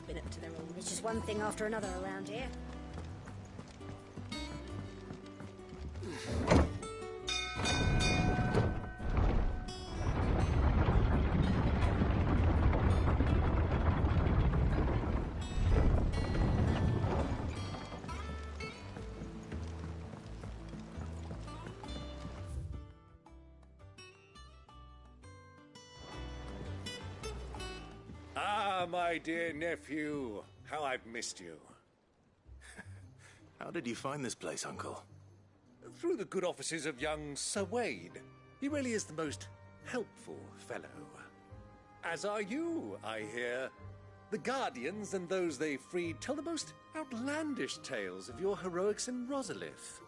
been up to their own. It's just one thing after another around here. Ah, my dear nephew. How I've missed you. How did you find this place, Uncle? Through the good offices of young Sir Wade. He really is the most helpful fellow. As are you, I hear. The Guardians and those they freed tell the most outlandish tales of your heroics in Rosalith.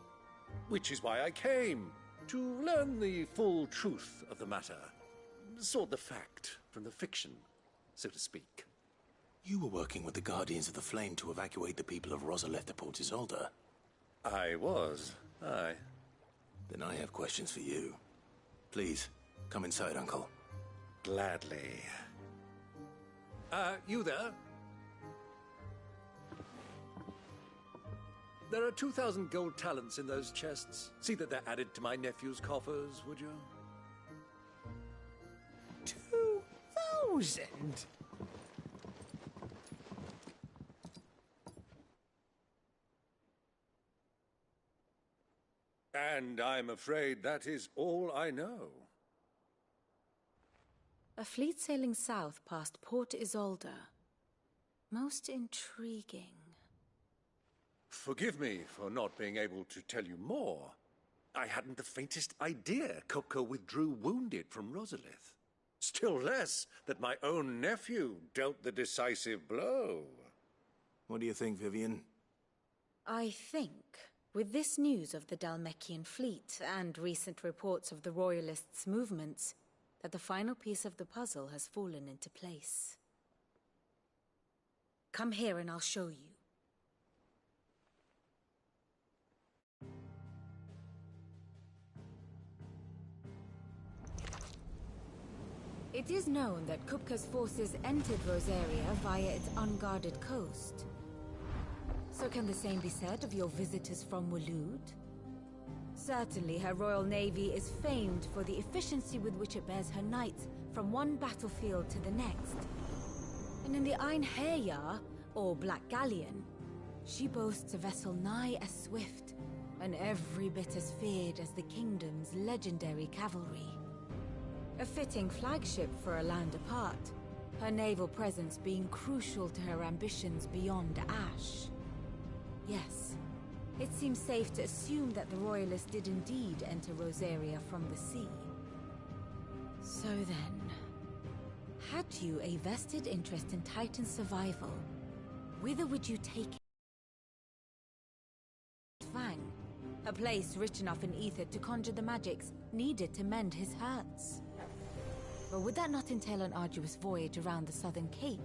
Which is why I came, to learn the full truth of the matter. Sort the fact from the fiction, so to speak. You were working with the Guardians of the Flame to evacuate the people of Rosalith to Port Isolde. I was, aye. Then I have questions for you. Please, come inside, Uncle. Gladly. You there? There are 2,000 gold talents in those chests. See that they're added to my nephew's coffers, would you? 2,000? And I'm afraid that is all I know. A fleet sailing south past Port Isolde. Most intriguing. Forgive me for not being able to tell you more. I hadn't the faintest idea Kupka withdrew wounded from Rosalith. Still less that my own nephew dealt the decisive blow. What do you think, Vivian? I think, with this news of the Dalmekian fleet and recent reports of the Royalists' movements, that the final piece of the puzzle has fallen into place. Come here and I'll show you. It is known that Kupka's forces entered Rosaria via its unguarded coast. So can the same be said of your visitors from Waloed? Certainly her Royal Navy is famed for the efficiency with which it bears her knights from one battlefield to the next. And in the Einherjar, or Black Galleon, she boasts a vessel nigh as swift and every bit as feared as the kingdom's legendary cavalry. A fitting flagship for a land apart, her naval presence being crucial to her ambitions beyond Ash. Yes, it seems safe to assume that the Royalists did indeed enter Rosaria from the sea. So then, had you a vested interest in Titan's survival, whither would you take Fang, a place rich enough in ether to conjure the magics needed to mend his hurts? Or would that not entail an arduous voyage around the southern cape?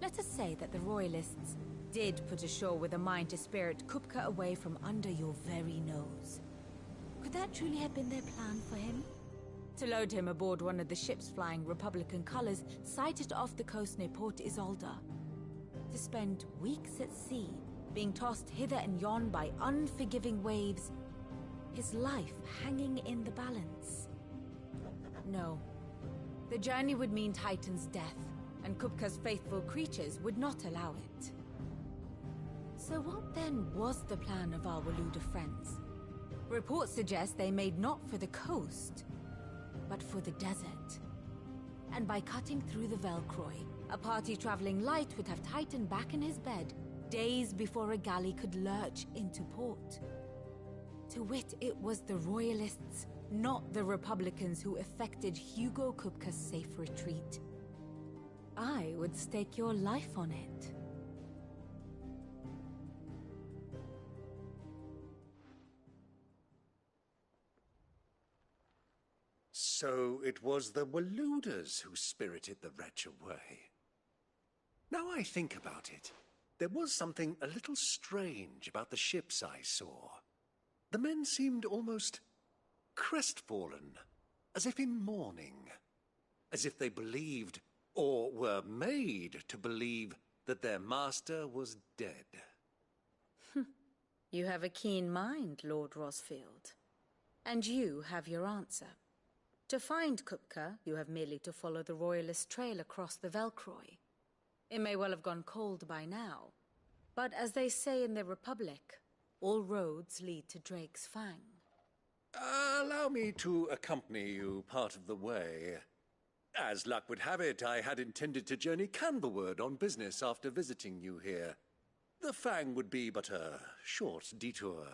Let us say that the Royalists did put ashore with a mind to spirit Kupka away from under your very nose. Could that truly have been their plan for him? To load him aboard one of the ships flying Republican colors sighted off the coast near Port Isolde. To spend weeks at sea, being tossed hither and yon by unforgiving waves, his life hanging in the balance. No. The journey would mean Titan's death, and Kupka's faithful creatures would not allow it. So what then was the plan of our Waloed friends? Reports suggest they made not for the coast, but for the desert. And by cutting through the Velcroy, a party traveling light would have Titan back in his bed days before a galley could lurch into port. To wit, it was the Royalists, not the Republicans, who effected Hugo Kupka's safe retreat. I would stake your life on it. So it was the Waloeders who spirited the wretch away. Now I think about it, there was something a little strange about the ships I saw. The men seemed almost crestfallen, as if in mourning, as if they believed or were made to believe that their master was dead. You have a keen mind, Lord Rosfield. And you have your answer. To find Kupka, you have merely to follow the Royalist trail across the Velcroy. It may well have gone cold by now, but as they say in the Republic, all roads lead to Drake's Fang. Allow me to accompany you part of the way. As luck would have it, I had intended to journey Candlewood on business after visiting you here. The Fang would be but a short detour.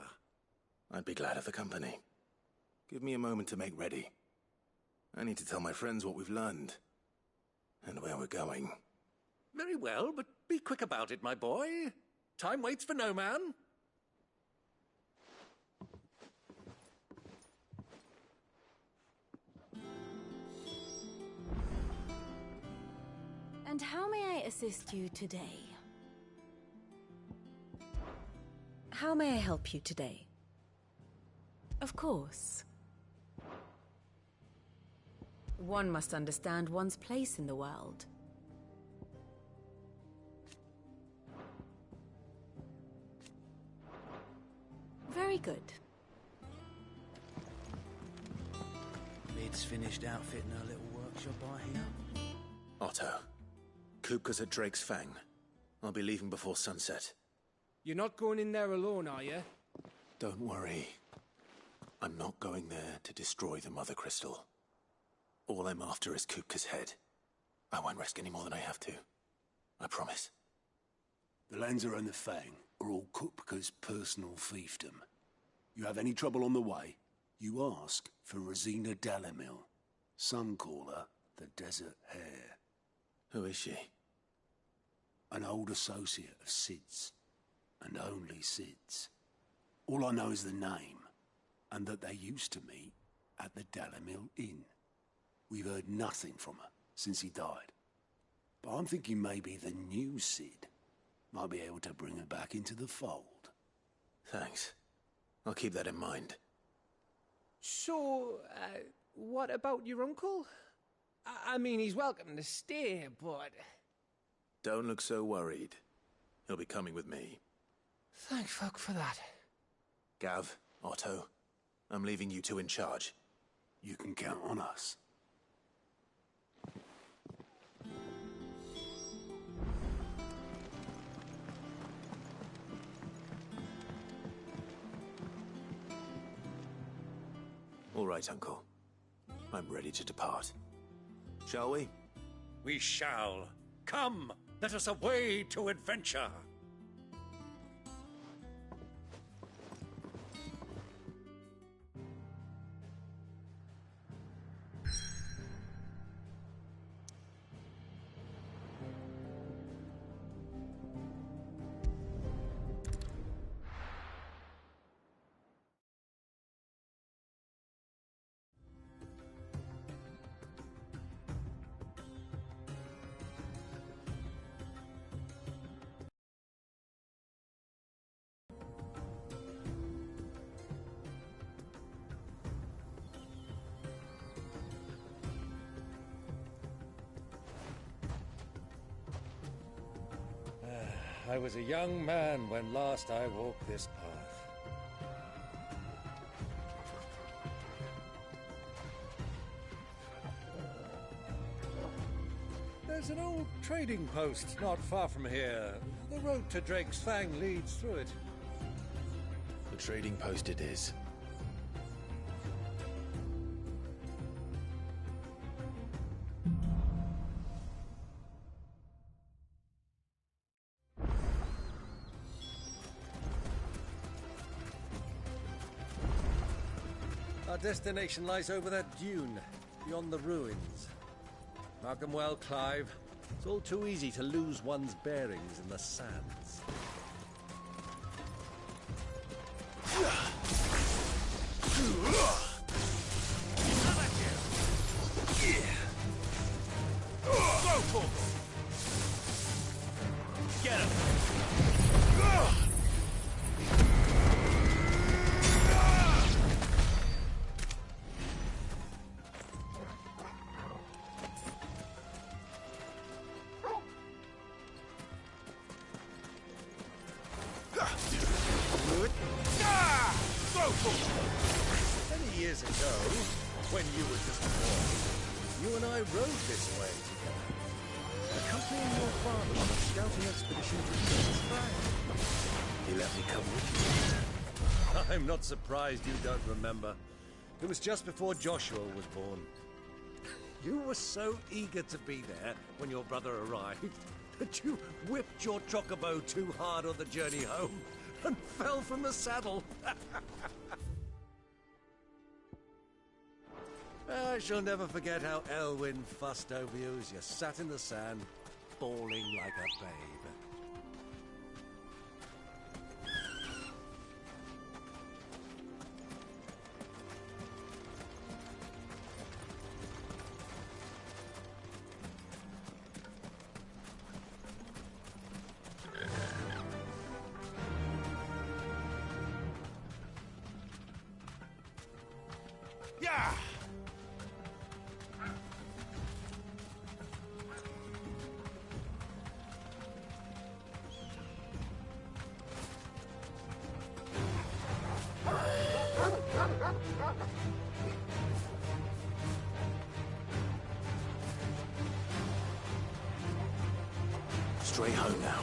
I'd be glad of the company. Give me a moment to make ready. I need to tell my friends what we've learned. And where we're going. Very well, but be quick about it, my boy. Time waits for no man. And how may I assist you today? How may I help you today? Of course. One must understand one's place in the world. Very good. Mid's finished outfitting her little workshop out here. Otto, Kupka's at Drake's Fang. I'll be leaving before sunset. You're not going in there alone, are you? Don't worry. I'm not going there to destroy the Mother Crystal. All I'm after is Kupka's head. I won't risk any more than I have to. I promise. The Lancer and the Fang are all Kupka's personal fiefdom. You have any trouble on the way, you ask for Rosina Dalamil. Some call her the Desert Hare. Who is she? An old associate of Sid's, and only Sid's. All I know is the name, and that they used to meet at the Dalamil Inn. We've heard nothing from her since he died. But I'm thinking maybe the new Sid might be able to bring her back into the fold. Thanks. I'll keep that in mind. So, what about your uncle? I mean, he's welcome to stay, but... Don't look so worried. He'll be coming with me. Thank fuck for that. Gav, Otto, I'm leaving you two in charge. You can count on us. All right, Uncle. I'm ready to depart. Shall we? We shall. Come, let us away to adventure. I was a young man when last I walked this path. There's an old trading post not far from here. The road to Drake's Fang leads through it. The trading post it is. Our destination lies over that dune, beyond the ruins. Mark 'em well, Clive. It's all too easy to lose one's bearings in the sands. Go for it! Get him! Many years ago, when you were just a boy, you and I rode this way together, accompanying your father on a scouting expedition to PS5. He let me come with you. I'm not surprised you don't remember. It was just before Joshua was born. You were so eager to be there when your brother arrived that you whipped your chocobo too hard on the journey home and fell from the saddle. I shall never forget how Elwyn fussed over you as you sat in the sand, bawling like a babe. Yeah! Straight home now.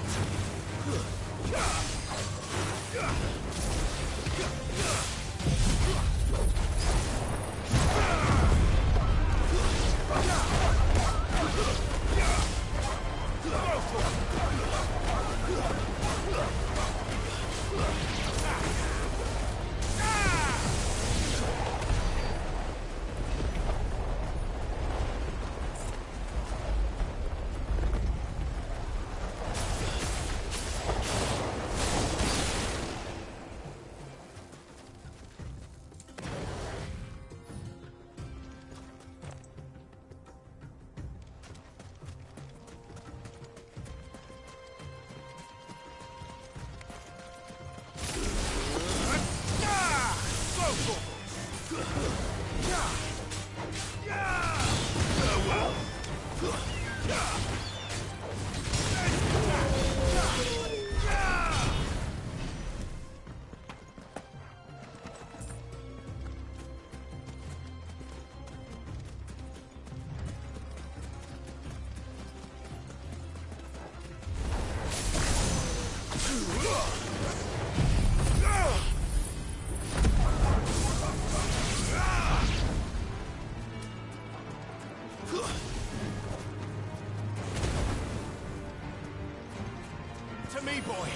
To me, boy!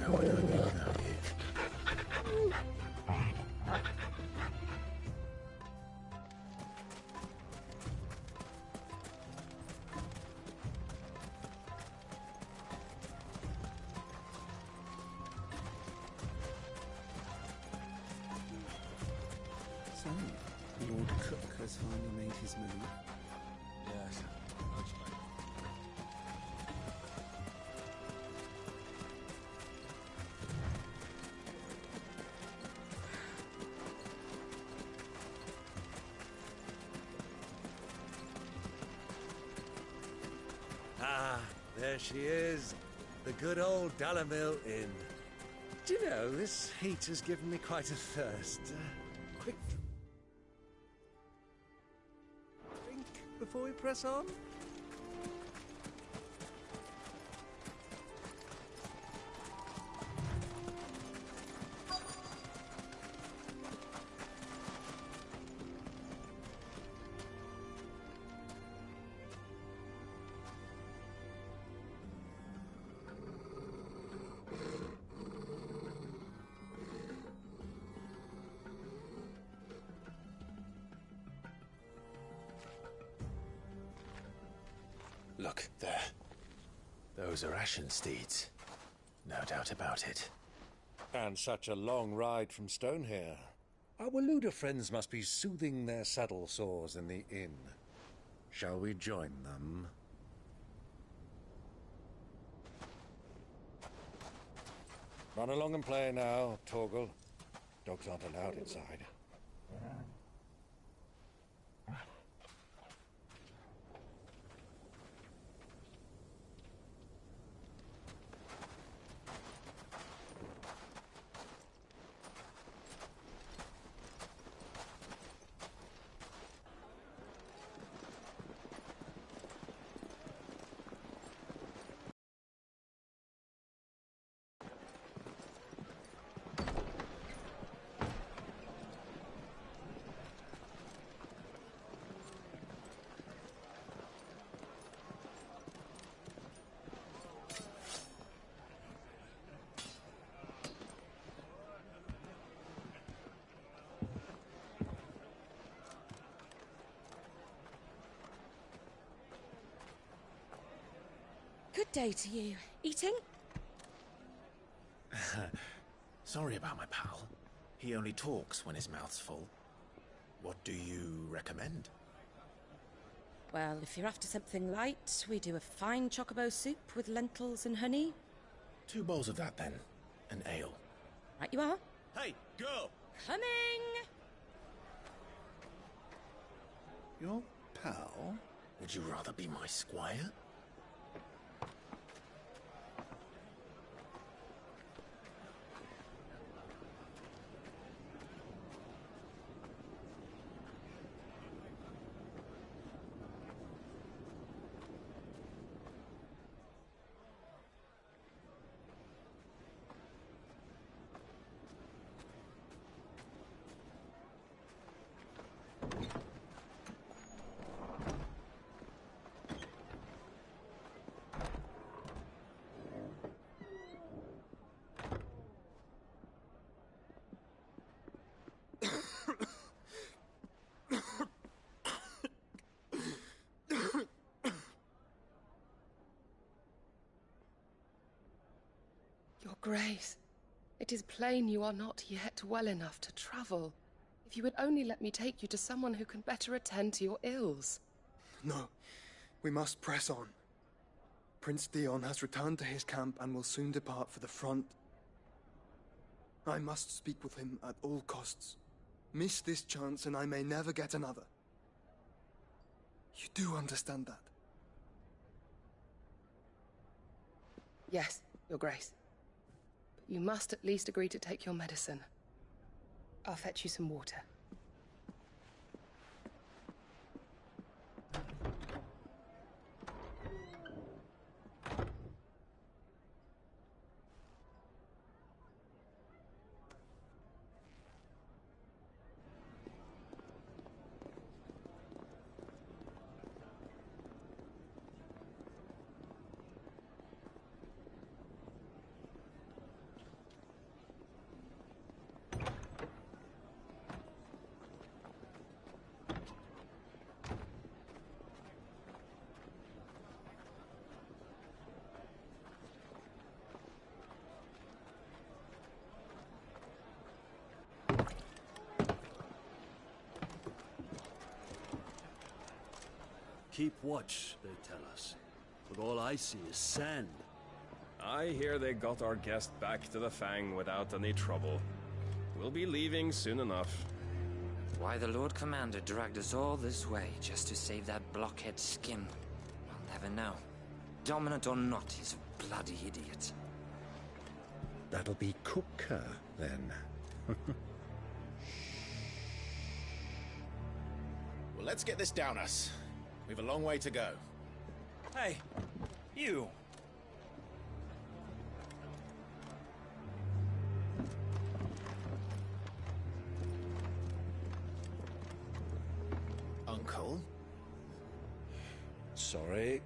What do I do now, here? So, Lord Cook has finally made his move. Yes. Ah, there she is. The good old Dalamil Inn. Do you know, this heat has given me quite a thirst. Quick drink before we press on? Look, there. Those are Ashen steeds. No doubt about it. And such a long ride from Stonehair. Our Waluda friends must be soothing their saddle sores in the inn. Shall we join them? Run along and play now, Torgal. Dogs aren't allowed inside. Good day to you. Eating? Sorry about my pal. He only talks when his mouth's full. What do you recommend? Well, if you're after something light, we do a fine chocobo soup with lentils and honey. 2 bowls of that, then. An ale. Right you are. Hey, girl! Coming! Your pal? Would you rather be my squire? Your Grace, it is plain you are not yet well enough to travel. If you would only let me take you to someone who can better attend to your ills. No, we must press on. Prince Dion has returned to his camp and will soon depart for the front. I must speak with him at all costs. Miss this chance and I may never get another. You do understand that? Yes, Your Grace. But you must at least agree to take your medicine. I'll fetch you some water. Keep watch, they tell us. But all I see is sand. I hear they got our guest back to the Fang without any trouble. We'll be leaving soon enough. Why the Lord Commander dragged us all this way just to save that blockhead skin, I'll never know. Dominant or not, he's a bloody idiot. That'll be Cooker, then. Well, let's get this down us. We've a long way to go. Hey, you! Uncle? Sorry.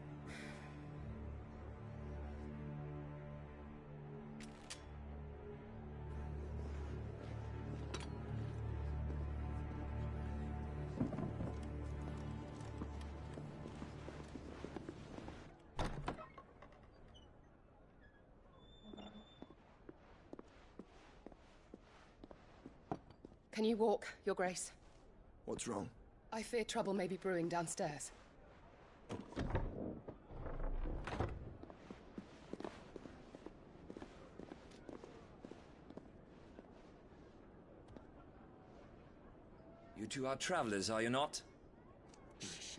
Can you walk, Your Grace? What's wrong? I fear trouble may be brewing downstairs. You two are travelers, are you not?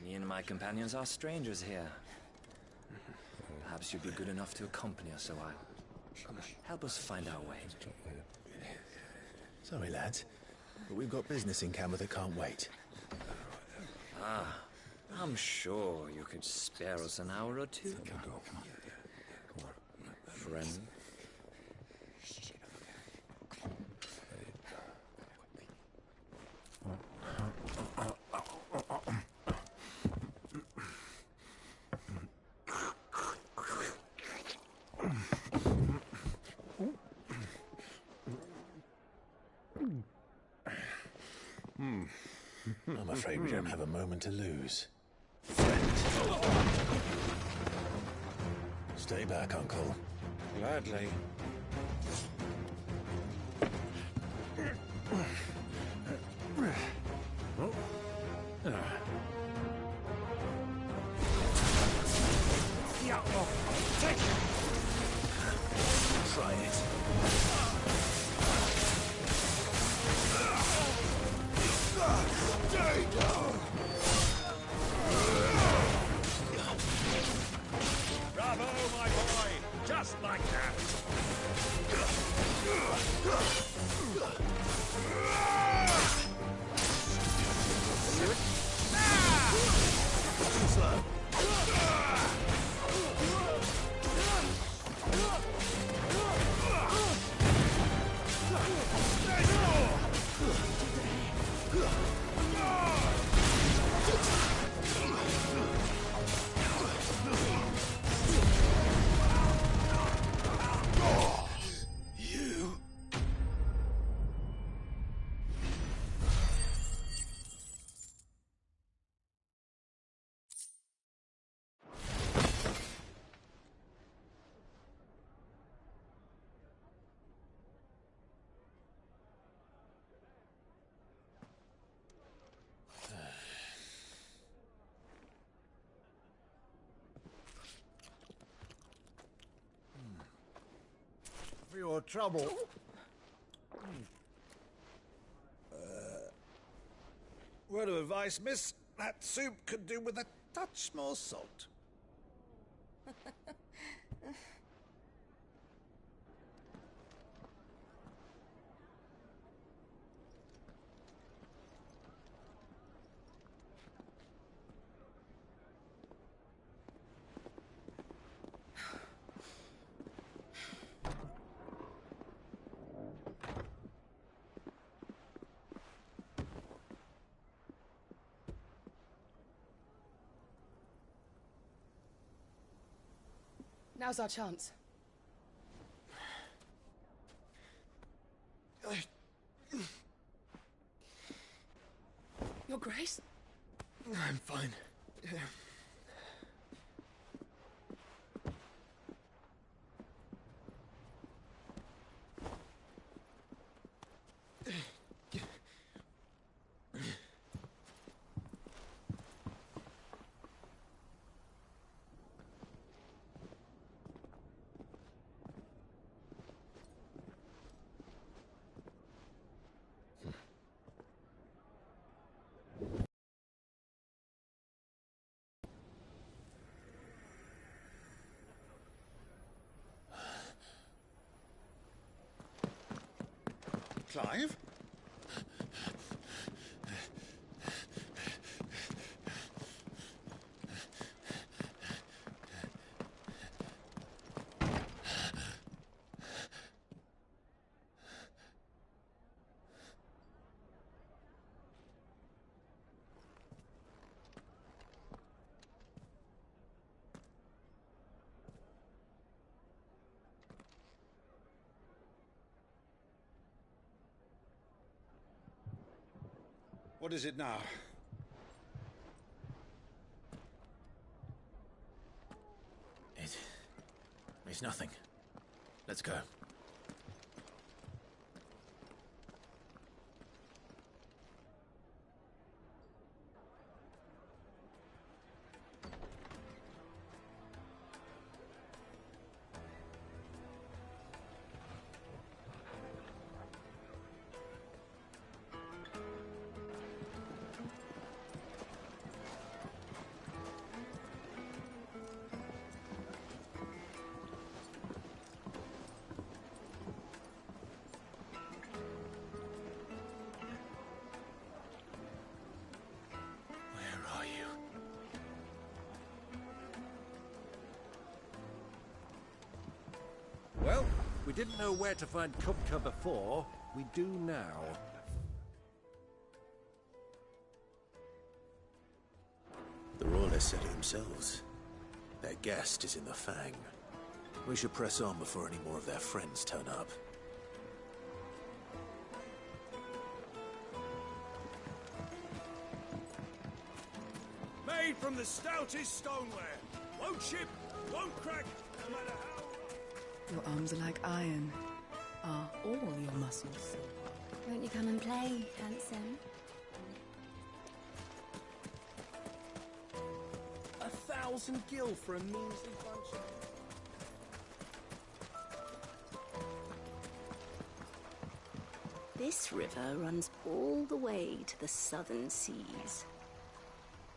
Me and my companions are strangers here. Perhaps you'd be good enough to accompany us a while. Help us find our way. Sorry, lads, but we've got business in camera that can't wait. Ah, I'm sure you could spare us an hour or two. Friend. I'm afraid we don't have a moment to lose. Stay back, Uncle. Gladly. Try it. Bravo, my boy! Just like that! Too slow. You. For your trouble. Word of advice, miss. That soup could do with a touch more salt. Now's our chance. Your Grace? I'm fine. Clive? What is it now? It's nothing. Let's go. Well, we didn't know where to find Kupka before. We do now. The royalists said it themselves. Their guest is in the Fang. We should press on before any more of their friends turn up. Made from the stoutest stoneware. Won't chip, won't crack, Your arms are like iron. Are all your muscles? Won't you come and play, handsome? 1,000 gil for a measly bunch of... This river runs all the way to the southern seas.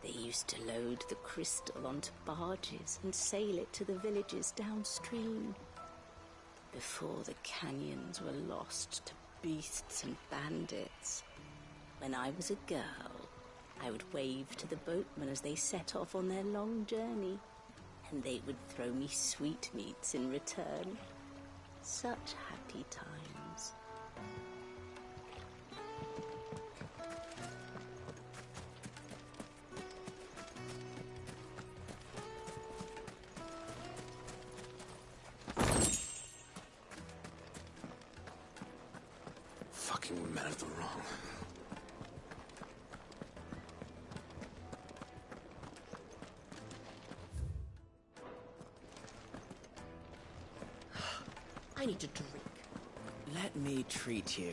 They used to load the crystal onto barges and sail it to the villages downstream, before the canyons were lost to beasts and bandits. When I was a girl, I would wave to the boatmen as they set off on their long journey, and they would throw me sweetmeats in return. Such happy times. Fucking men of the wrong. I need a drink. Let me treat you.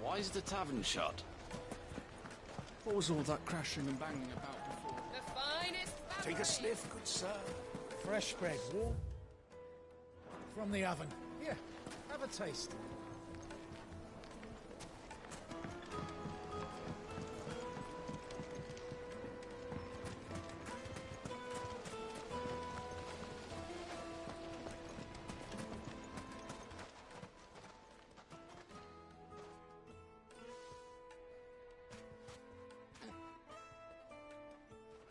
Why is the tavern shut? What was all that crashing and banging about before? The finest Take a sniff, good sir. Fresh bread, warm. From the oven. Here, have a taste.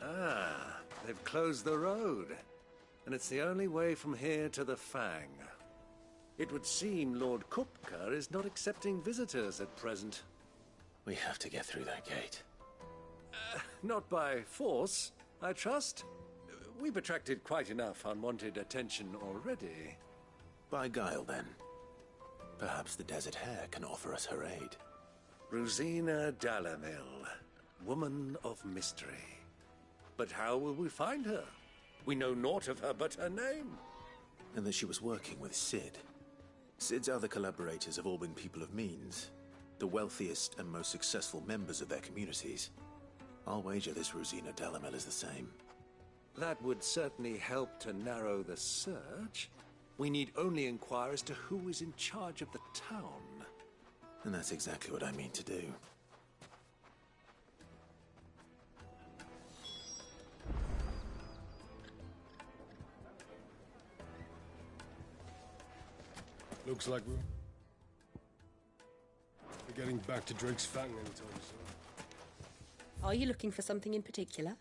Ah, they've closed the road. And it's the only way from here to the Fang. It would seem Lord Kupka is not accepting visitors at present. We have to get through that gate. Not by force, I trust. We've attracted quite enough unwanted attention already. By guile, then. Perhaps the Desert Hare can offer us her aid. Rosina Dalamil, woman of mystery. But how will we find her? We know naught of her but her name. And that she was working with Sid. Sid's other collaborators have all been people of means, the wealthiest and most successful members of their communities. I'll wager this Rosina Dalamel is the same. That would certainly help to narrow the search. We need only inquire as to who is in charge of the town. And that's exactly what I mean to do. Looks like we're getting back to Drake's Fang anytime soon. Are you looking for something in particular?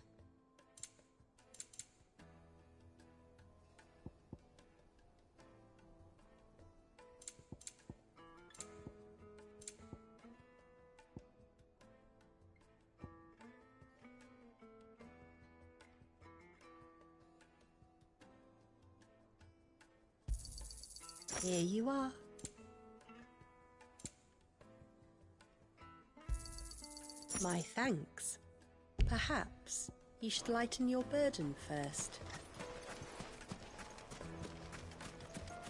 Here you are. My thanks. Perhaps you should lighten your burden first.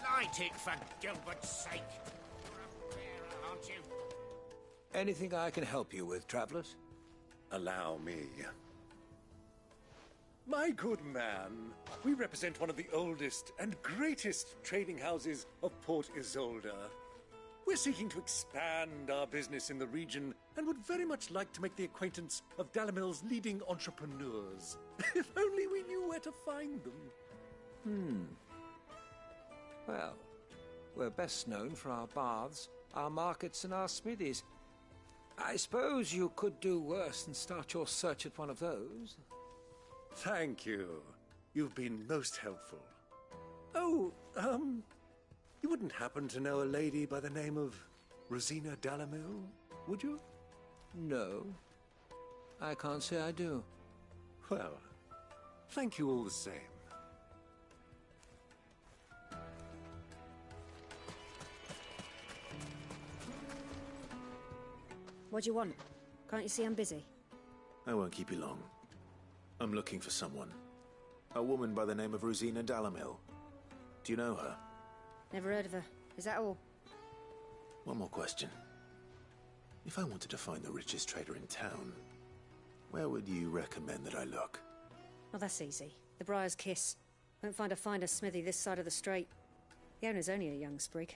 Light it, for Gilbert's sake. You're a bearer, aren't you? Anything I can help you with, travelers? Allow me. My good man, we represent one of the oldest and greatest trading houses of Port Isolde. We're seeking to expand our business in the region and would very much like to make the acquaintance of Dalamil's leading entrepreneurs. If only we knew where to find them. Well, we're best known for our baths, our markets and our smithies. I suppose you could do worse than start your search at one of those. Thank you. You've been most helpful. Oh, you wouldn't happen to know a lady by the name of Rosina Dalamil, would you? No. I can't say I do. Well, thank you all the same. What do you want? Can't you see I'm busy? I won't keep you long. I'm looking for someone. A woman by the name of Rosina Dalamil. Do you know her? Never heard of her. Is that all? One more question. If I wanted to find the richest trader in town, where would you recommend that I look? Oh, that's easy. The Briar's Kiss. Won't find a finer smithy this side of the strait. The owner's only a young sprig,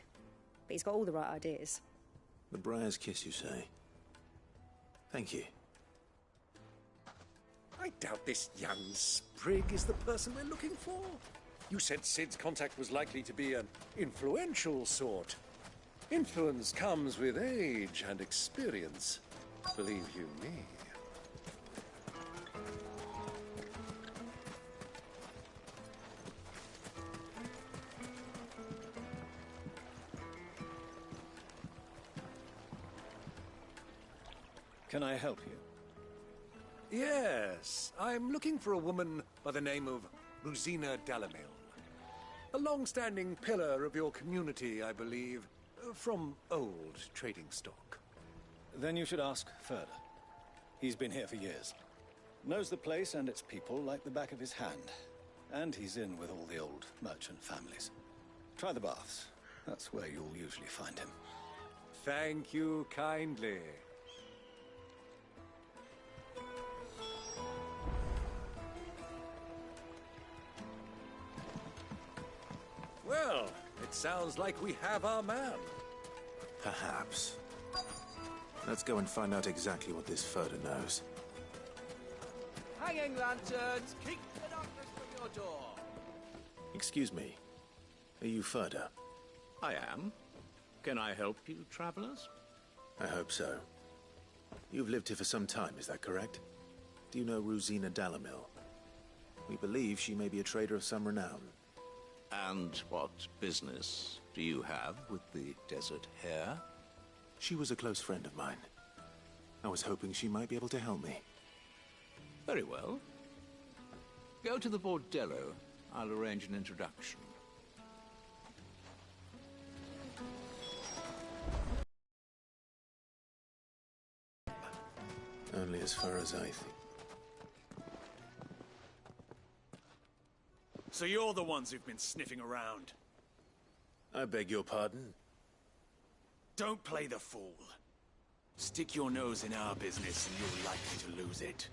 but he's got all the right ideas. The Briar's Kiss, you say? Thank you. I doubt this young sprig is the person we're looking for. You said Sid's contact was likely to be an influential sort. Influence comes with age and experience, believe you me. Can I help you? Yes, I'm looking for a woman by the name of Rosina Dalamil. A long-standing pillar of your community, I believe, from old trading stock. Then you should ask further. He's been here for years. Knows the place and its people like the back of his hand. And he's in with all the old merchant families. Try the baths. That's where you'll usually find him. Thank you kindly. Well, it sounds like we have our man. Perhaps. Let's go and find out exactly what this Furder knows. Hanging lanterns, keep the darkness from your door. Excuse me. Are you Furder? I am. Can I help you, travelers? I hope so. You've lived here for some time, is that correct? Do you know Rosina Dalamil? We believe she may be a trader of some renown. And what business do you have with the desert hare? She was a close friend of mine. I was hoping she might be able to help me. Very well. Go to the bordello. I'll arrange an introduction. Only as far as I think. So you're the ones who've been sniffing around. I beg your pardon? Don't play the fool. Stick your nose in our business and you're likely to lose it.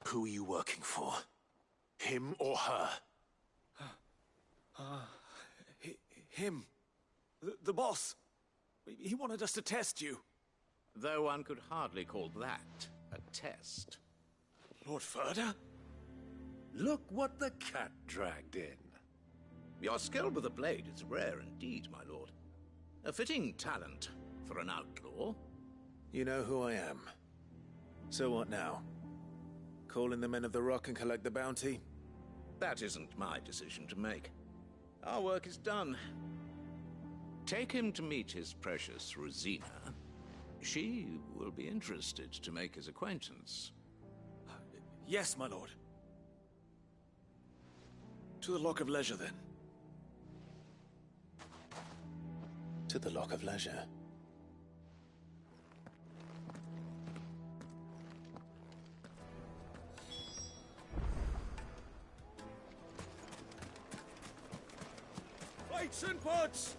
Who are you working for? Him or her? Him. The boss. He wanted us to test you. Though one could hardly call that a test. Lord Furder? Look what the cat dragged in. Your skill with the blade is rare indeed, my lord. A fitting talent for an outlaw. You know who I am. So what now? Call in the men of the Rock and collect the bounty? That isn't my decision to make. Our work is done. Take him to meet his precious Rosina. She will be interested to make his acquaintance. Yes, my lord. To the Lock of Leisure, then. To the Lock of Leisure. Plates and pots!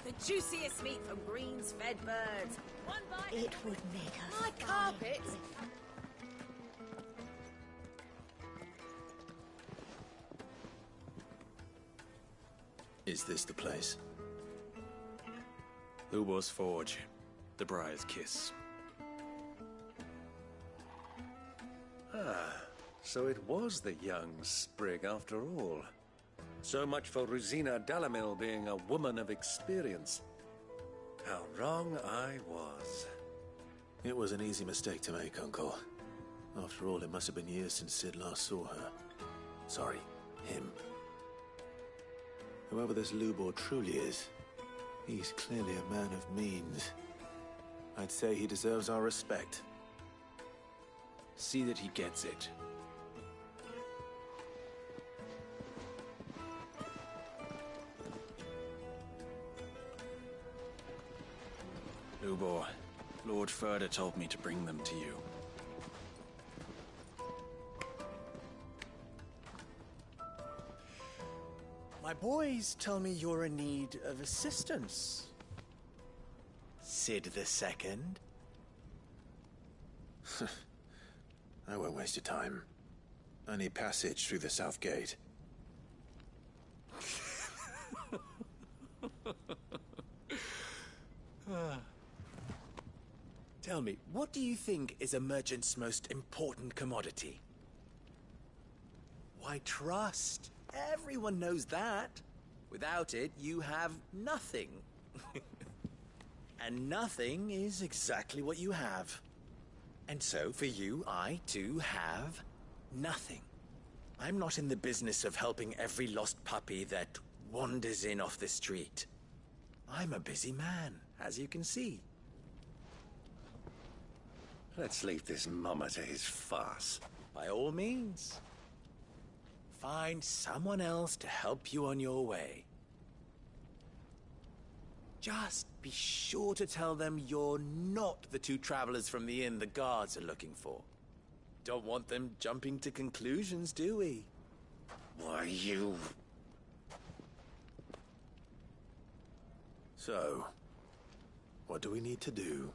The juiciest meat from greens-fed birds. One bite. It would make a My carpet. Is this the place? Lubor's Forge. The Briar's Kiss. Ah, so it was the young sprig after all. So much for Rosina Dalamil being a woman of experience. How wrong I was. It was an easy mistake to make, Uncle. After all, it must have been years since Sid last saw her. Sorry, him. Whoever this Lubor truly is, he's clearly a man of means. I'd say he deserves our respect. See that he gets it. Lubor, Lord Furder told me to bring them to you. My boys tell me you're in need of assistance. Sid the Second. I won't waste your time. I need passage through the south gate. Tell me, what do you think is a merchant's most important commodity? Why, trust. Everyone knows that. Without it, you have nothing. And nothing is exactly what you have. And so, for you, I, too, have nothing. I'm not in the business of helping every lost puppy that wanders in off the street. I'm a busy man, as you can see. Let's leave this mummer to his farce. By all means. Find someone else to help you on your way. Just be sure to tell them you're not the two travelers from the inn the guards are looking for. Don't want them jumping to conclusions, do we? Why, you... So, what do we need to do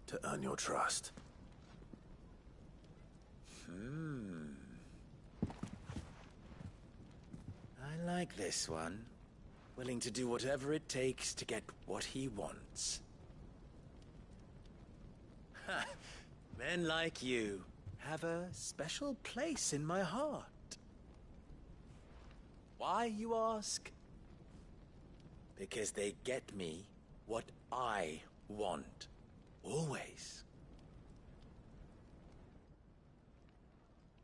to earn your trust? I like this one. Willing to do whatever it takes to get what he wants. Ha! Men like you have a special place in my heart. Why, you ask? Because they get me what I want. Always.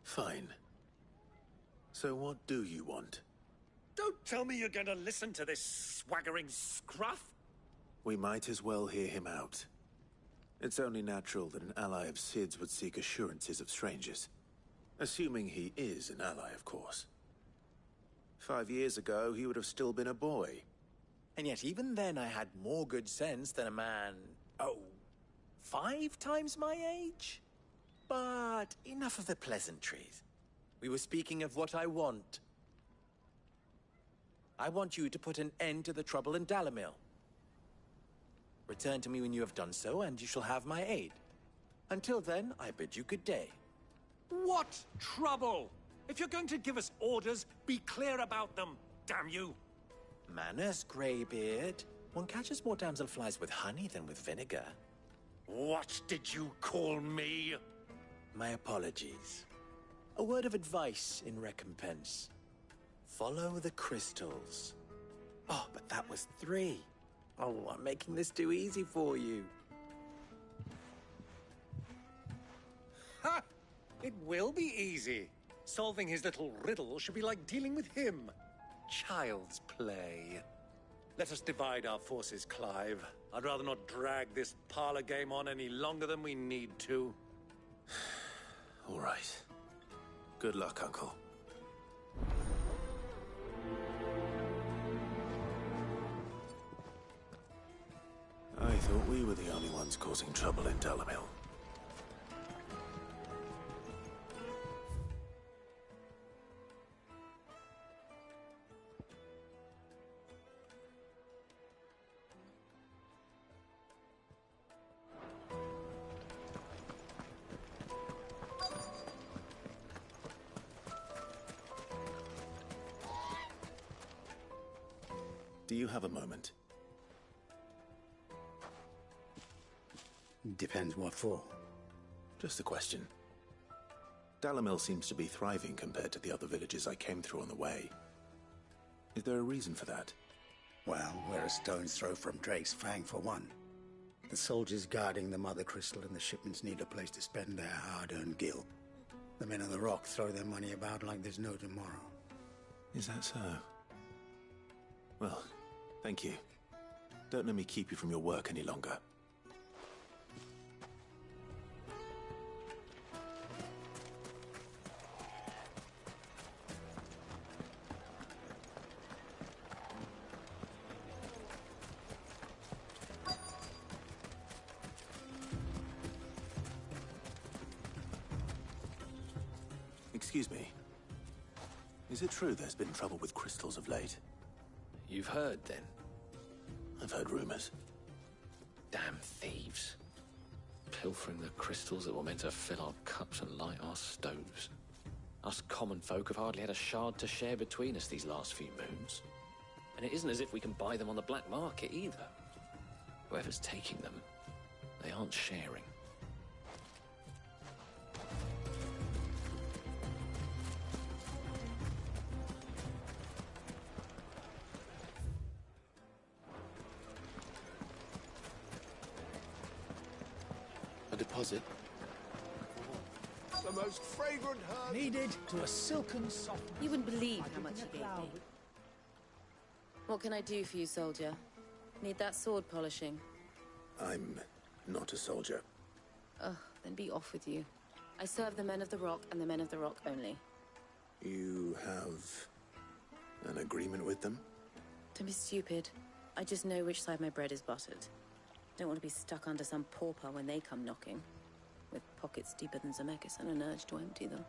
Fine. So what do you want? Don't tell me you're going to listen to this swaggering scruff! We might as well hear him out. It's only natural that an ally of Sid's would seek assurances of strangers. Assuming he is an ally, of course. 5 years ago, he would have still been a boy. And yet even then I had more good sense than a man, 5 times my age? But enough of the pleasantries. We were speaking of what I want. I want you to put an end to the trouble in Dalamil. Return to me when you have done so, and you shall have my aid. Until then, I bid you good day. What trouble? If you're going to give us orders, be clear about them, damn you! Manners, Greybeard. One catches more damselflies with honey than with vinegar. What did you call me? My apologies. A word of advice in recompense. Follow the crystals. Oh, but that was 3. Oh, I'm making this too easy for you. Ha! It will be easy. Solving his little riddle should be like dealing with him. child's play. Let us divide our forces, Clive. I'd rather not drag this parlor game on any longer than we need to. All right. Good luck, Uncle. I thought we were the only ones causing trouble in Dalamil. Do you have a moment? Depends what for. Just a question. Dalamil seems to be thriving compared to the other villages I came through on the way. Is there a reason for that? Well, we're a stone's throw from Drake's Fang, for one. The soldiers guarding the Mother Crystal and the shipments need a place to spend their hard-earned gil. The men of the Rock throw their money about like there's no tomorrow. Is that so? Well, thank you. Don't let me keep you from your work any longer. Excuse me. Is it true there's been trouble with crystals of late? You've heard, then? I've heard rumors. Damn thieves. Pilfering the crystals that were meant to fill our cups and light our stoves. Us common folk have hardly had a shard to share between us these last few moons. And it isn't as if we can buy them on the black market, either. Whoever's taking them, they aren't sharing. Deposit. The most fragrant herb needed to a silken soft. You wouldn't believe how much he gave me. What can I do for you, soldier? Need that sword polishing? I'm not a soldier. Ugh, then be off with you. I serve the men of the Rock and the men of the Rock only. You have an agreement with them? Don't be stupid. I just know which side my bread is buttered. Don't want to be stuck under some pauper when they come knocking. With pockets deeper than Zemeckis and an urge to empty them.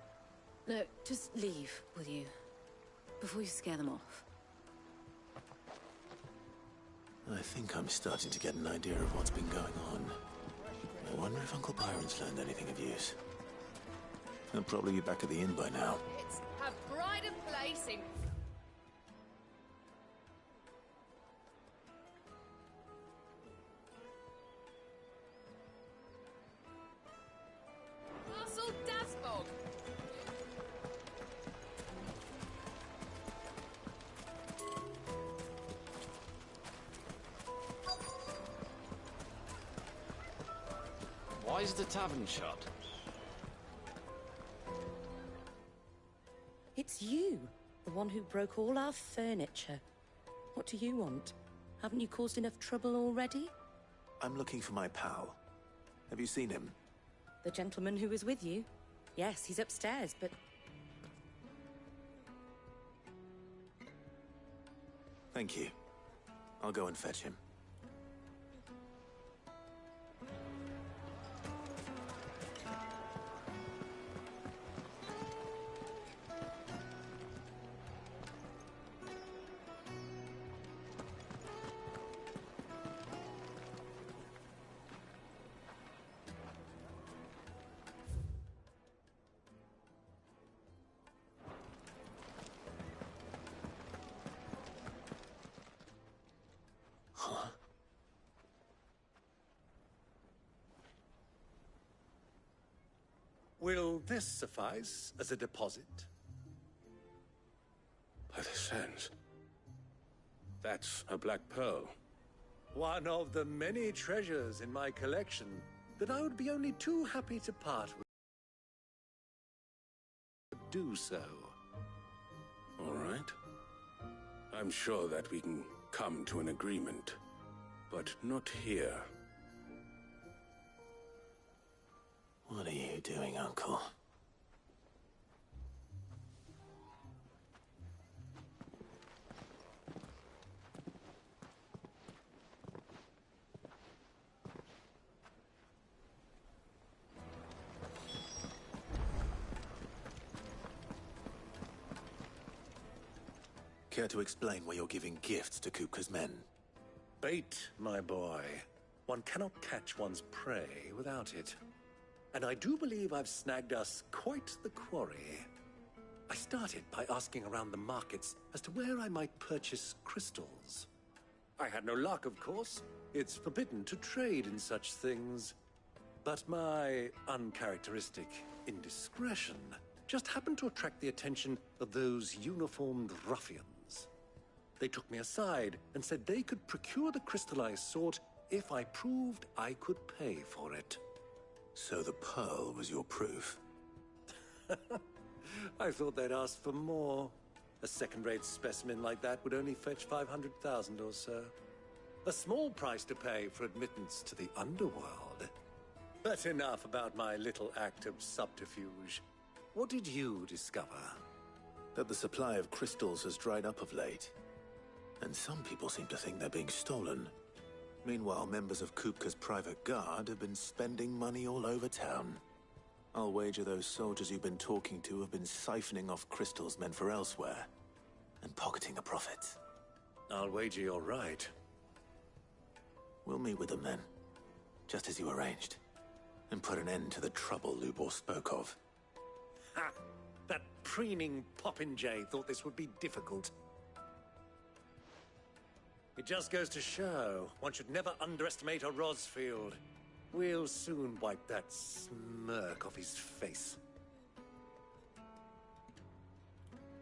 No, just leave, will you? Before you scare them off. I think I'm starting to get an idea of what's been going on. I wonder if Uncle Byron's learned anything of use. He'll probably be back at the inn by now. It's have pride of place in. Castle Dasbog. Why is the tavern shut? It's you, the one who broke all our furniture. What do you want? Haven't you caused enough trouble already? I'm looking for my pal. Have you seen him? The gentleman who was with you? Yes, he's upstairs, but... Thank you. I'll go and fetch him. Will this suffice as a deposit? By the sands. That's a black pearl. One of the many treasures in my collection that I would be only too happy to part with. Do so. All right. I'm sure that we can come to an agreement, but not here. What are you doing, Uncle? Care to explain why you're giving gifts to Kupka's men? Bait, my boy. One cannot catch one's prey without it. And I do believe I've snagged us quite the quarry. I started by asking around the markets as to where I might purchase crystals. I had no luck, of course. It's forbidden to trade in such things. But my uncharacteristic indiscretion just happened to attract the attention of those uniformed ruffians. They took me aside and said they could procure the crystal I sought if I proved I could pay for it. So the pearl was your proof? I thought they'd ask for more. A second-rate specimen like that would only fetch 500,000 or so. A small price to pay for admittance to the underworld. But enough about my little act of subterfuge. What did you discover? That the supply of crystals has dried up of late. And some people seem to think they're being stolen. Meanwhile, members of Kupka's private guard have been spending money all over town. I'll wager those soldiers you've been talking to have been siphoning off crystals meant for elsewhere, and pocketing the profits. I'll wager you're right. We'll meet with them then, just as you arranged, and put an end to the trouble Lubor spoke of. Ha! That preening popinjay thought this would be difficult. It just goes to show, one should never underestimate a Rosfield. We'll soon wipe that smirk off his face.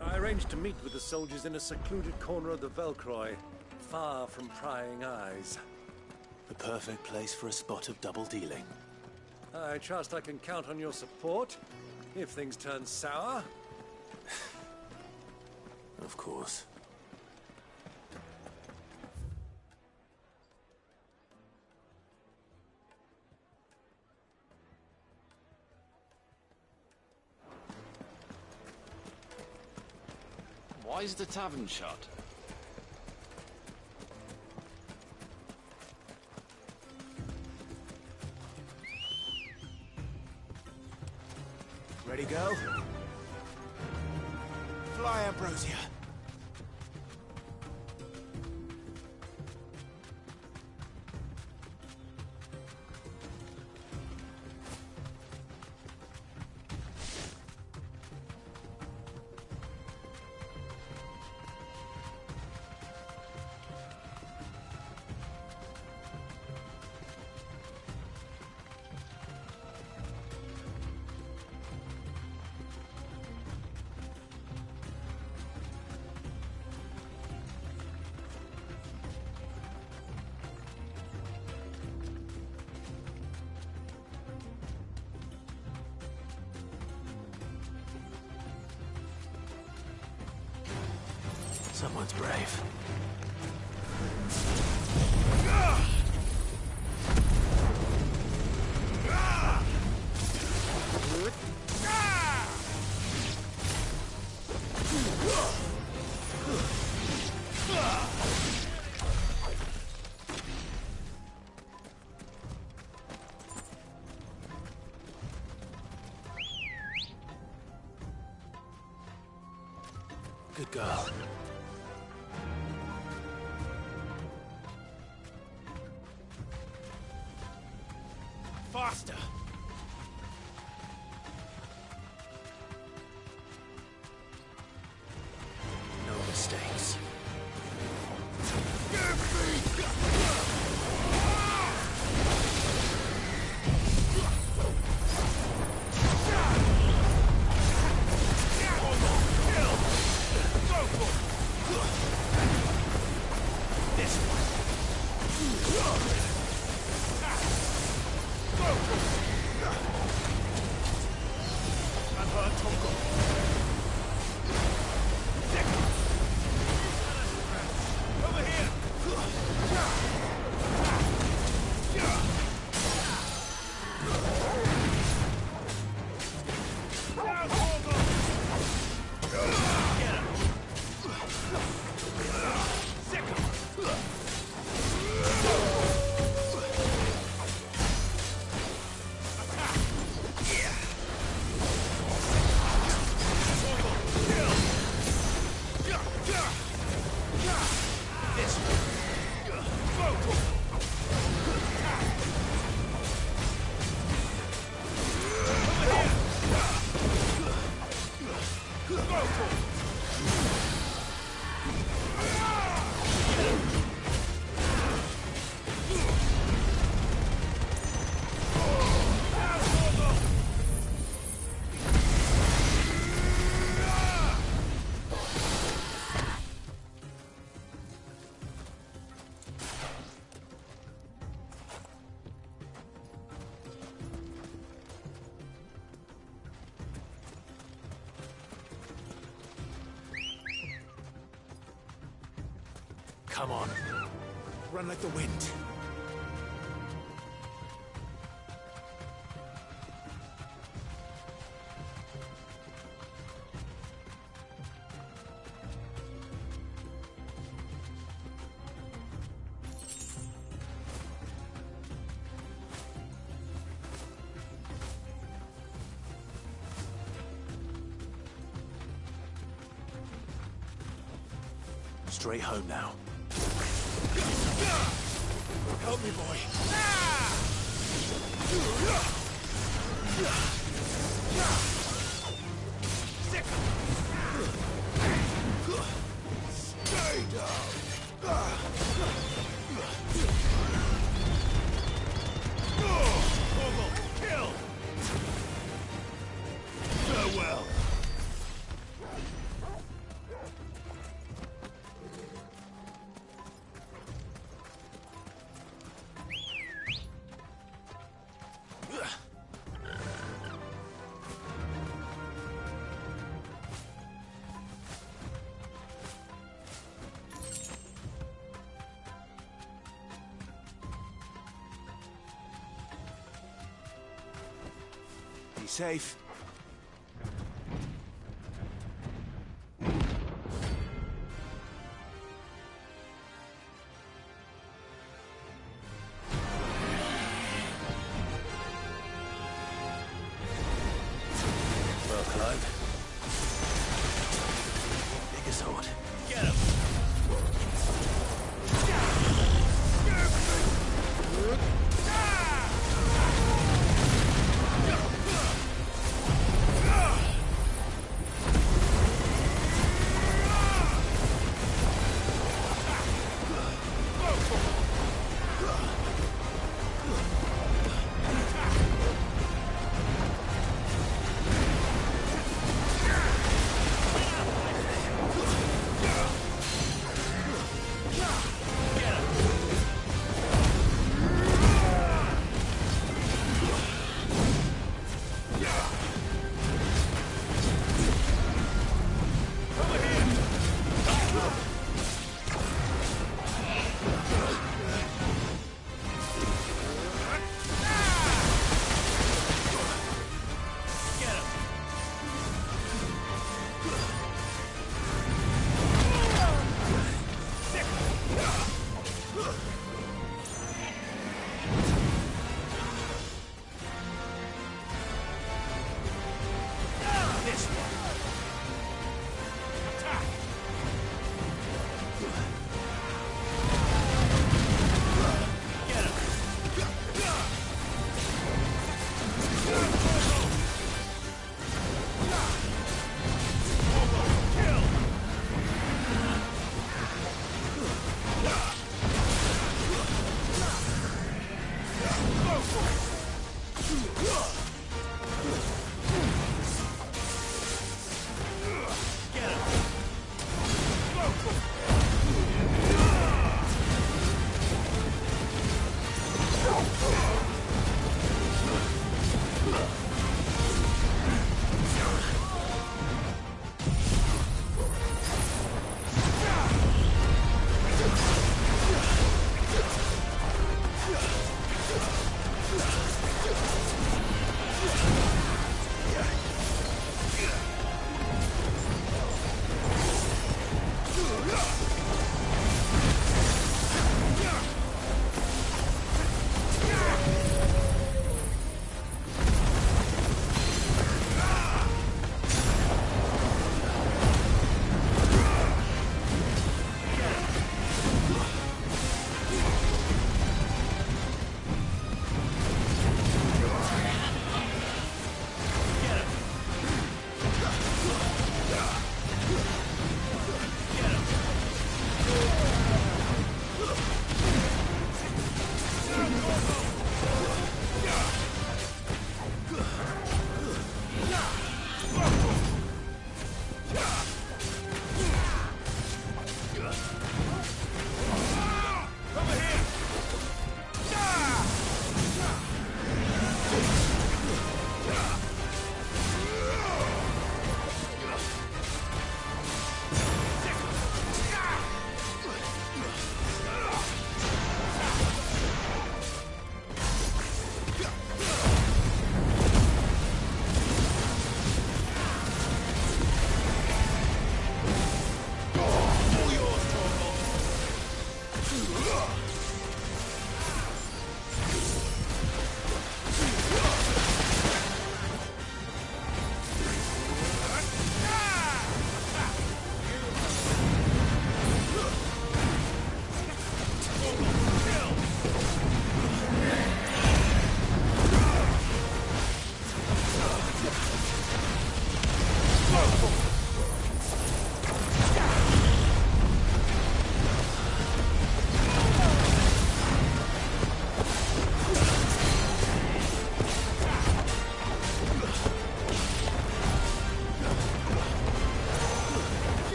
I arranged to meet with the soldiers in a secluded corner of the Velcroy, far from prying eyes. The perfect place for a spot of double dealing. I trust I can count on your support, if things turn sour. Of course. Why is the tavern shut? Ready, go? Fly, Ambrosia. Someone's brave. Good girl. Faster! No mistakes. Come on. Run like the wind. Straight home now. Help me, boy. Stay down. Kill. Farewell. Be safe. Well, Clive. Big as sword. Get him!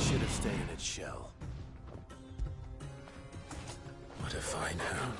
should have stayed in its shell. What a fine hound.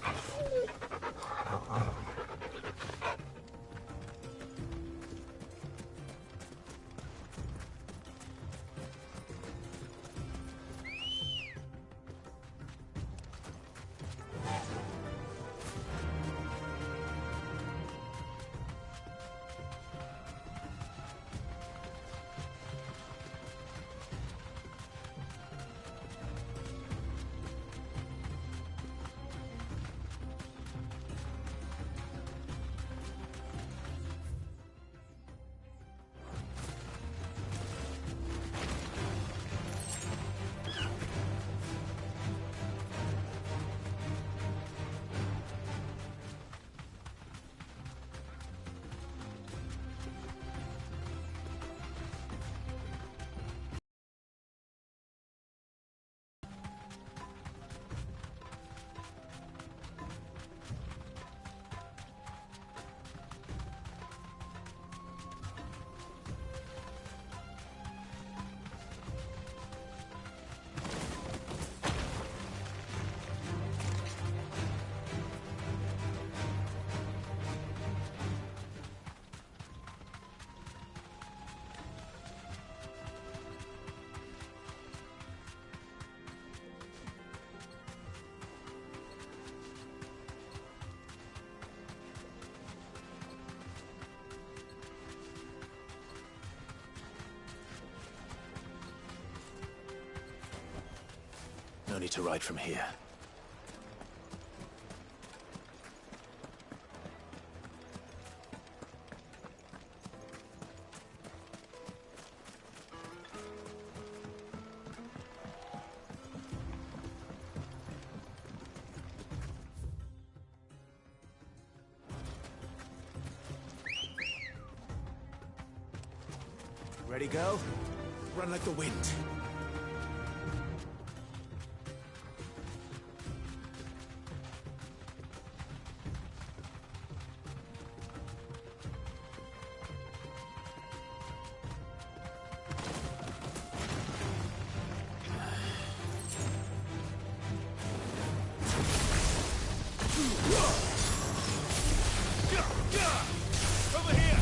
No need to ride from here. Ready, girl? Run like the wind. Over here!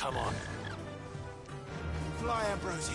Come on. Fly, Ambrosia.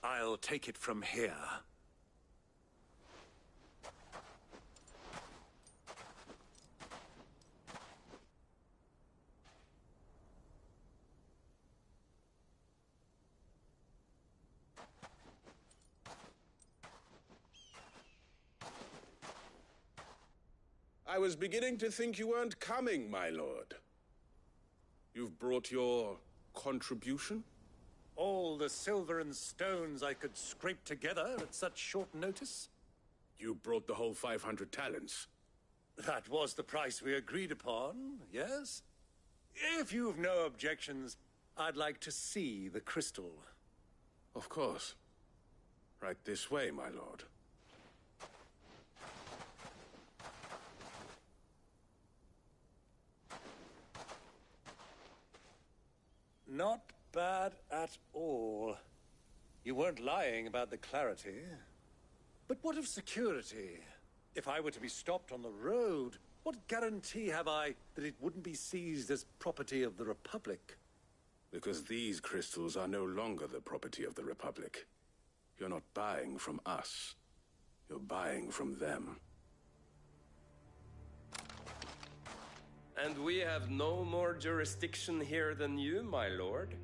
I'll take it from here. I was beginning to think you weren't coming, my lord. You've brought your contribution? All the silver and stones I could scrape together at such short notice? You brought the whole 500 talents. That was the price we agreed upon, yes? If you've no objections, I'd like to see the crystal. Of course. Right this way, my lord. Not bad at all. You weren't lying about the clarity. But what of security? If I were to be stopped on the road, what guarantee have I that it wouldn't be seized as property of the Republic? Because these crystals are no longer the property of the Republic. You're not buying from us. You're buying from them. And we have no more jurisdiction here than you, my lord.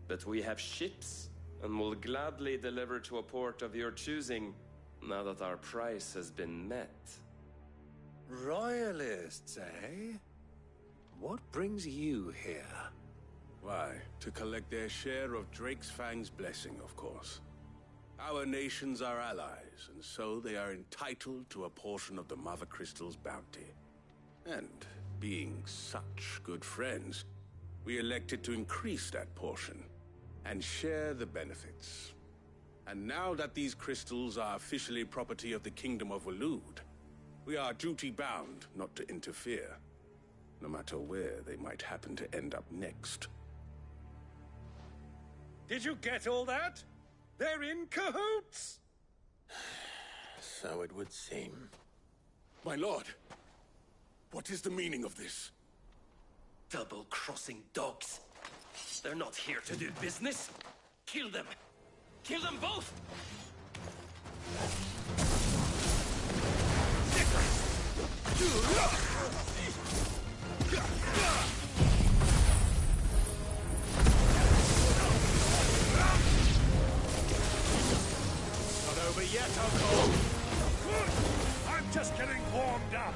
But we have ships, and will gladly deliver to a port of your choosing, now that our price has been met. Royalists, eh? What brings you here? Why, to collect their share of Drake's Fang's blessing, of course. Our nations are allies, and so they are entitled to a portion of the Mother Crystal's bounty. And being such good friends, we elected to increase that portion and share the benefits. And now that these crystals are officially property of the Kingdom of Waloed, we are duty-bound not to interfere, no matter where they might happen to end up next. Did you get all that? They're in cahoots! So it would seem. My lord, what is the meaning of this? Double-crossing dogs. They're not here to do business. Kill them. Kill them both! Not over yet, Uncle! I'm just getting warmed up!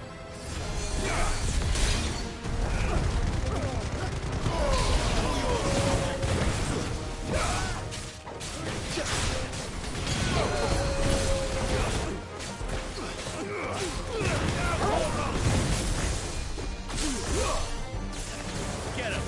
Get him!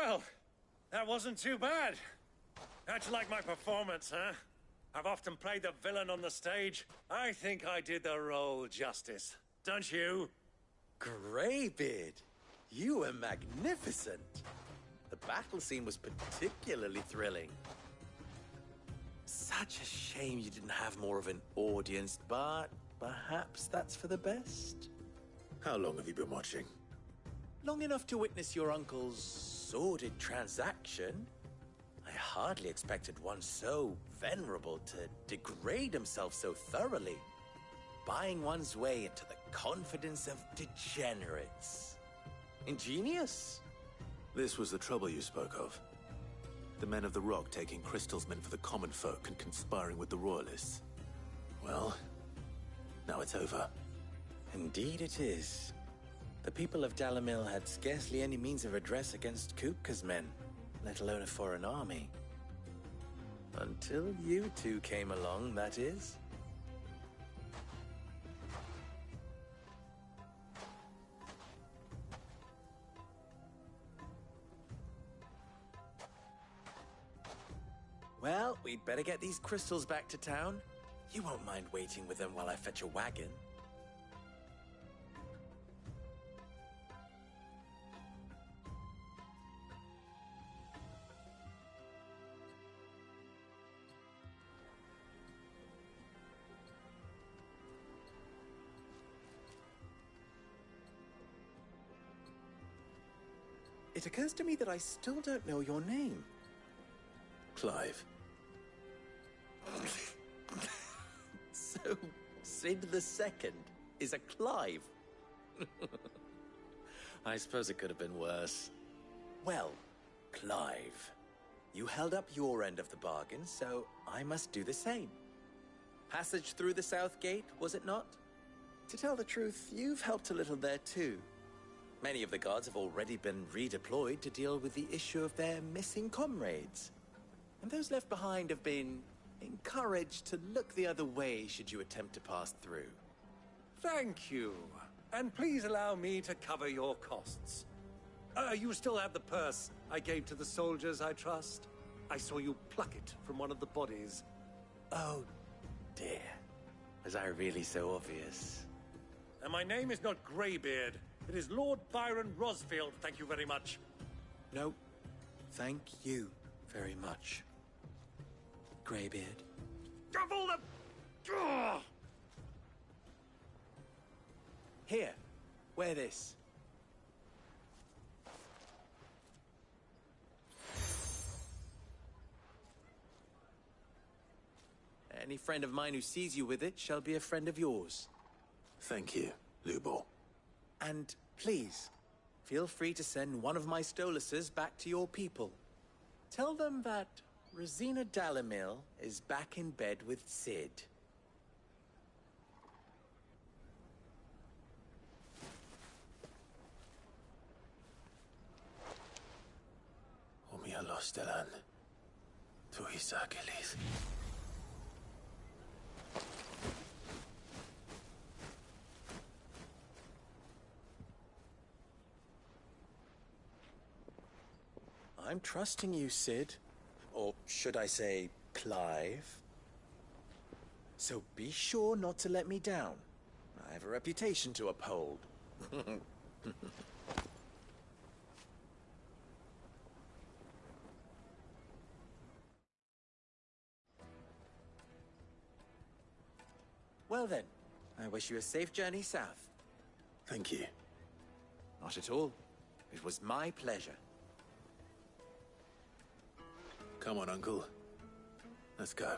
Well, that wasn't too bad. How'd you like my performance, huh? I've often played the villain on the stage. I think I did the role justice. Don't you? Greybeard, you were magnificent. The battle scene was particularly thrilling. Such a shame you didn't have more of an audience, but perhaps that's for the best. How long have you been watching? Long enough to witness your uncle's sordid transaction. I hardly expected one so venerable to degrade himself so thoroughly, buying one's way into the confidence of degenerates. Ingenious. This was the trouble you spoke of. The men of the Rock taking crystals meant for the common folk and conspiring with the Royalists. Well, now it's over. Indeed it is. The people of Dalamil had scarcely any means of redress against Kupka's men, let alone a foreign army. Until you two came along, that is. Well, we'd better get these crystals back to town. You won't mind waiting with them while I fetch a wagon. It occurs to me that I still don't know your name. Clive. So, Sid the Second is a Clive. I suppose it could have been worse. Well, Clive, you held up your end of the bargain, so I must do the same. Passage through the South Gate, was it not? To tell the truth, you've helped a little there too. Many of the guards have already been redeployed to deal with the issue of their missing comrades. And those left behind have been encouraged to look the other way should you attempt to pass through. Thank you. And please allow me to cover your costs. You still have the purse I gave to the soldiers, I trust? I saw you pluck it from one of the bodies. Oh, dear. Was I really so obvious? And my name is not Greybeard. It is Lord Byron Rosfield, thank you very much. No, thank you very much, Greybeard. Of all the... Ugh! Here, wear this. Any friend of mine who sees you with it shall be a friend of yours. Thank you, Lubor. And please, feel free to send one of my Stoluses back to your people. Tell them that Rosina Dalamil is back in bed with Sid. Omia los Delan. Tu Isakelis. I'm trusting you, Sid. Or should I say, Clive? So be sure not to let me down. I have a reputation to uphold. Well then, I wish you a safe journey south. Thank you. Not at all. It was my pleasure. Come on, Uncle. Let's go.